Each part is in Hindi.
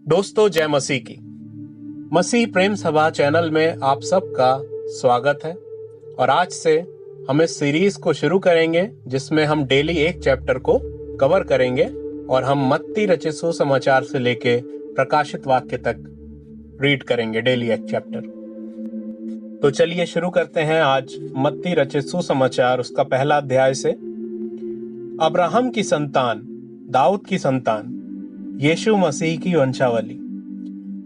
दोस्तों, जय मसीह की। मसीह प्रेम सभा चैनल में आप सबका स्वागत है। और आज से हम इस सीरीज को शुरू करेंगे जिसमें हम डेली एक चैप्टर को कवर करेंगे और हम मत्ती रचित सुसमाचार से लेके प्रकाशित वाक्य तक रीड करेंगे डेली एक चैप्टर। तो चलिए शुरू करते हैं आज मत्ती रचित सुसमाचार उसका पहला अध्याय से। अब्राहम की संतान, दाऊद की संतान, यीशु मसीह की वंशावली।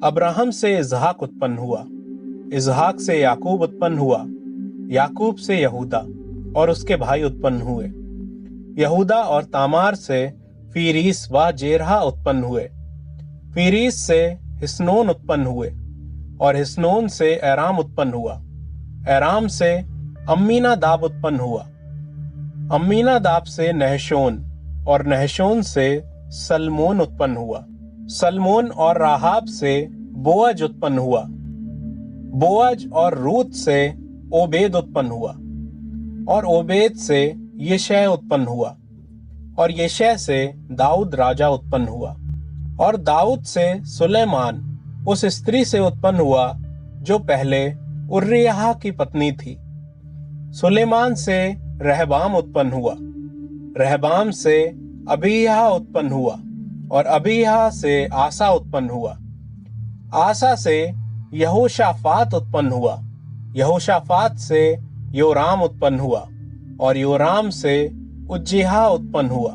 अब्राहम से इसहाक उत्पन्न हुआ, इसहाक से याकूब उत्पन्न हुआ, याकूब से यहूदा और उसके भाई उत्पन्न हुए। यहूदा और तामार से फीरीस व जेरहा उत्पन्न हुए। फीरीस से हिस्नोन उत्पन्न हुए और हिस्नोन से एराम उत्पन्न हुआ। एराम से अम्मीनादाब उत्पन्न हुआ। अम्मीनादाब से नहशोन और नहशोन से सलमोन उत्पन्न हुआ। सलमोन और राहाब से बोअज उत्पन्न हुआ। बोअज और रूत से ओबेद उत्पन्न हुआ और ओबेद से यिशै उत्पन्न हुआ और यिशै से दाऊद राजा उत्पन्न हुआ। और दाऊद से सुलेमान उस स्त्री से उत्पन्न हुआ जो पहले उर्रियाह की पत्नी थी। सुलेमान से रहबाम उत्पन्न हुआ। रहबाम से अबीहा उत्पन्न हुआ और अबीहा से आसा उत्पन्न हुआ। आसा से यहोशाफात उत्पन्न हुआ। यहोशाफात से योराम उत्पन्न हुआ और योराम से उज्जिहा उत्पन्न हुआ।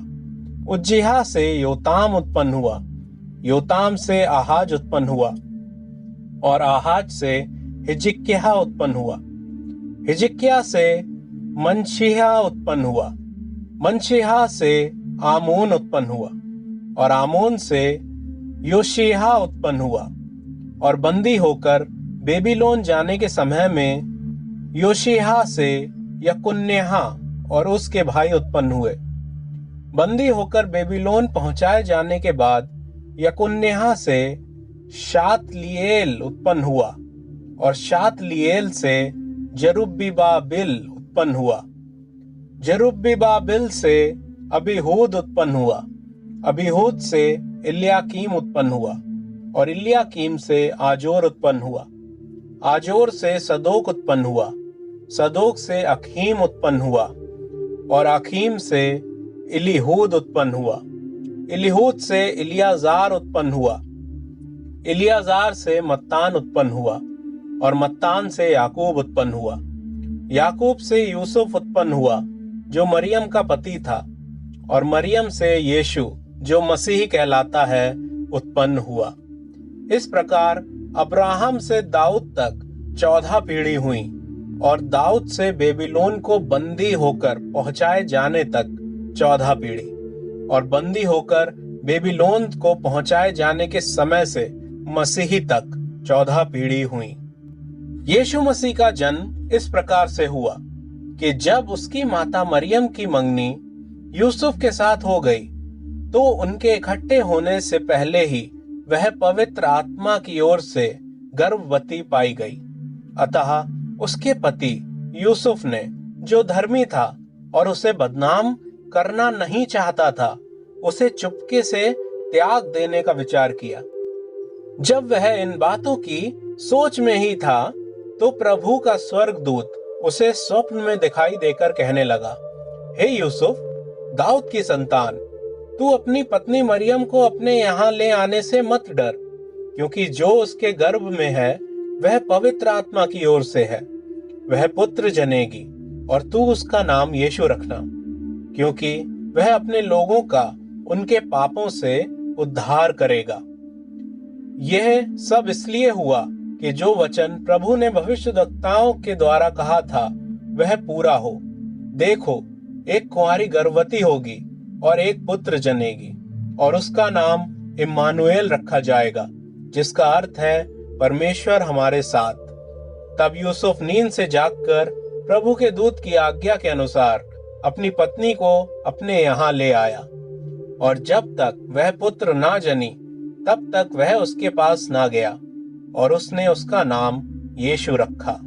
उज्जिहा से योताम उत्पन्न हुआ। योताम से आहाज उत्पन्न हुआ और आहाज से हिजकिय्याह उत्पन्न हुआ। हिजकिय्याह से मनशिहा उत्पन्न हुआ। मनशिहा से आमोन उत्पन्न हुआ और आमोन से योशिहा उत्पन्न हुआ। और बंदी होकर बेबीलोन जाने के समय में योशिहा से यकुन्याहा और उसके भाई उत्पन्न हुए। बंदी होकर बेबीलोन पहुंचाए जाने के बाद यकुन्याहा से शातलिएल उत्पन्न हुआ और शातलिएल से जरुब्बाबिल उत्पन्न हुआ। जरुब्बाबिल से अबीहूद उत्पन्न हुआ। अबीहूद से इल्याकीम उत्पन्न हुआ और इल्याकीम से आजोर उत्पन्न हुआ। आजोर से सदोक उत्पन्न हुआ। सदोक से अखीम उत्पन्न हुआ और अखीम से इलीहूद उत्पन्न हुआ। इलीहूद से इलियाजार उत्पन्न हुआ। इलियाजार से मत्तान उत्पन्न हुआ और मत्तान से याकूब उत्पन्न हुआ। याकूब से यूसुफ उत्पन्न हुआ जो मरियम का पति था और मरियम से यीशु जो मसीह कहलाता है उत्पन्न हुआ। इस प्रकार अब्राहम से दाऊद तक 14 पीढ़ी हुई और दाऊद से बेबीलोन को बंदी होकर पहुंचाए जाने तक 14 पीढ़ी और बंदी होकर बेबीलोन को पहुंचाए जाने के समय से मसीह तक 14 पीढ़ी हुई। यीशु मसीह का जन्म इस प्रकार से हुआ कि जब उसकी माता मरियम की मंगनी यूसुफ के साथ हो गई तो उनके इकट्ठे होने से पहले ही वह पवित्र आत्मा की ओर से गर्भवती पाई गई। अतः उसके पति यूसुफ ने, जो धर्मी था और उसे बदनाम करना नहीं चाहता था, उसे चुपके से त्याग देने का विचार किया। जब वह इन बातों की सोच में ही था तो प्रभु का स्वर्गदूत उसे स्वप्न में दिखाई देकर कहने लगा, हे यूसुफ, दाऊद की संतान, तू अपनी पत्नी मरियम को अपने यहाँ ले आने से मत डर, क्योंकि जो उसके गर्भ में है वह पवित्र आत्मा की ओर से है। वह पुत्र जनेगी और तू उसका नाम यीशु रखना, क्योंकि वह अपने लोगों का उनके पापों से उद्धार करेगा। यह सब इसलिए हुआ कि जो वचन प्रभु ने भविष्यद्वक्ताओं के द्वारा कहा था वह पूरा हो। देखो, एक कुंवारी गर्भवती होगी और एक पुत्र जनेगी और उसका नाम इम्मानुएल रखा जाएगा, जिसका अर्थ है परमेश्वर हमारे साथ। तब यूसुफ नींद से जागकर प्रभु के दूत की आज्ञा के अनुसार अपनी पत्नी को अपने यहाँ ले आया और जब तक वह पुत्र ना जनी तब तक वह उसके पास ना गया और उसने उसका नाम यीशु रखा।